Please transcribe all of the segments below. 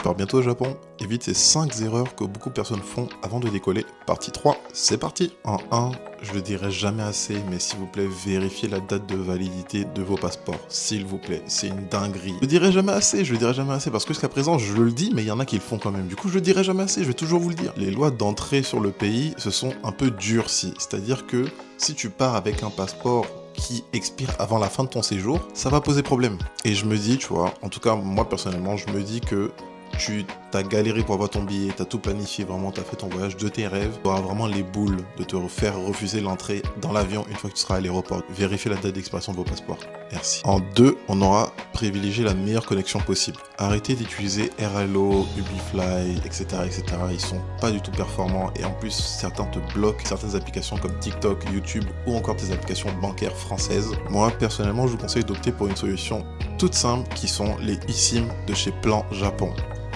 pars bientôt au Japon, évite ces 5 erreurs que beaucoup de personnes font avant de décoller. Partie 3, c'est parti. En 1, je le dirai jamais assez, mais s'il vous plaît, vérifiez la date de validité de vos passeports. S'il vous plaît, c'est une dinguerie. Je le dirai jamais assez, parce que jusqu'à présent, je le dis, mais il y en a qui le font quand même. Du coup, je le dirai jamais assez, je vais toujours vous le dire. Les lois d'entrée sur le pays se sont un peu durcies. C'est-à-dire que si tu pars avec un passeport qui expire avant la fin de ton séjour, ça va poser problème. Et je me dis, tu vois, en tout cas, moi personnellement, je me dis que tu t'as galéré pour avoir ton billet, t'as tout planifié, vraiment, t'as fait ton voyage de tes rêves, tu auras vraiment les boules de te faire refuser l'entrée dans l'avion une fois que tu seras à l'aéroport. Vérifiez la date d'expiration de vos passeports. Merci. En 2, on aura privilégié la meilleure connexion possible. Arrêtez d'utiliser Airalo, Ubifly, etc., etc. Ils sont pas du tout performants et en plus, certains te bloquent certaines applications comme TikTok, YouTube ou encore tes applications bancaires françaises. Moi, personnellement, je vous conseille d'opter pour une solution toute simple qui sont les eSIM de chez Plan Japon.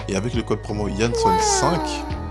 Et avec le code promo Yanson5,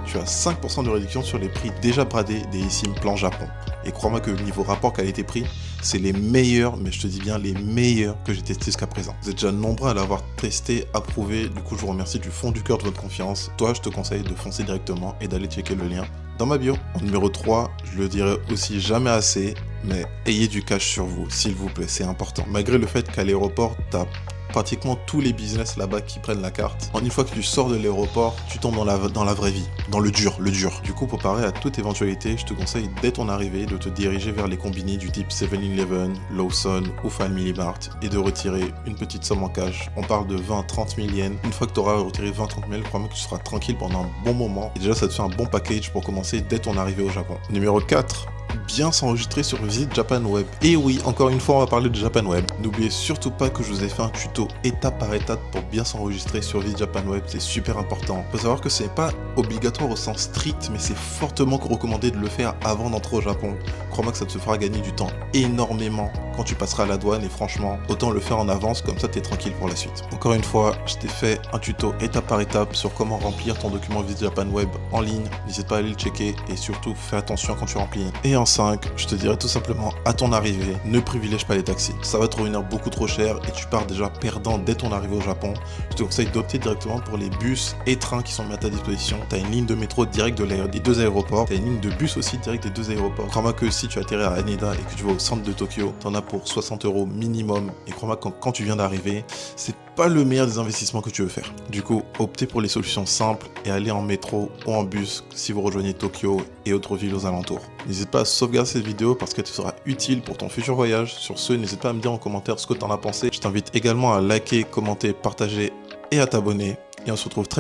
tu as 5% de réduction sur les prix déjà bradés des eSIM Plan Japon. Et crois-moi que niveau rapport qualité-prix, c'est les meilleurs, mais je te dis bien les meilleurs que j'ai testés jusqu'à présent. Vous êtes déjà nombreux à l'avoir testé, approuvé, du coup je vous remercie du fond du cœur de votre confiance. Toi, je te conseille de foncer directement et d'aller checker le lien dans ma bio. En numéro 3, je le dirai aussi jamais assez, mais ayez du cash sur vous, s'il vous plaît, c'est important. Malgré le fait qu'à l'aéroport, t'as pratiquement tous les business là-bas qui prennent la carte. Une fois que tu sors de l'aéroport, tu tombes dans la vraie vie, dans le dur. Du coup, pour parer à toute éventualité, je te conseille dès ton arrivée de te diriger vers les combini du type 7-Eleven, Lawson ou Family Mart et de retirer une petite somme en cash. On parle de 20-30 000 yens. Une fois que tu auras retiré 20-30 000, crois-moi que tu seras tranquille pendant un bon moment. Et déjà, ça te fait un bon package pour commencer dès ton arrivée au Japon. Numéro 4. Bien s'enregistrer sur Visit Japan Web. Et oui, encore une fois, on va parler de Japan Web. N'oubliez surtout pas que je vous ai fait un tuto étape par étape pour bien s'enregistrer sur Visit Japan Web. C'est super important. Il faut savoir que ce n'est pas obligatoire au sens strict, mais c'est fortement recommandé de le faire avant d'entrer au Japon. Crois-moi que ça te fera gagner du temps énormément quand tu passeras à la douane et franchement, autant le faire en avance, comme ça tu es tranquille pour la suite. Encore une fois, je t'ai fait un tuto étape par étape sur comment remplir ton document Visit Japan Web en ligne. N'hésite pas à aller le checker et surtout fais attention quand tu remplis. Et en 5, je te dirais tout simplement à ton arrivée, ne privilège pas les taxis. Ça va te revenir beaucoup trop cher et tu pars déjà perdant dès ton arrivée au Japon. Je te conseille d'opter directement pour les bus et trains qui sont mis à ta disposition. Tu as une ligne de métro directe des 2 aéroports. Tu as une ligne de bus aussi directe des 2 aéroports. Crois-moi que si tu atterris à Haneda et que tu vas au centre de Tokyo, tu en as pour 60 € minimum. Et crois-moi que quand tu viens d'arriver, c'est pas le meilleur des investissements que tu veux faire. Du coup, optez pour les solutions simples et allez en métro ou en bus si vous rejoignez Tokyo et autres villes aux alentours. N'hésite pas à sauvegarder cette vidéo parce qu'elle te sera utile pour ton futur voyage. Sur ce, n'hésite pas à me dire en commentaire ce que tu en as pensé. Je t'invite également à liker, commenter, partager et à t'abonner. Et on se retrouve très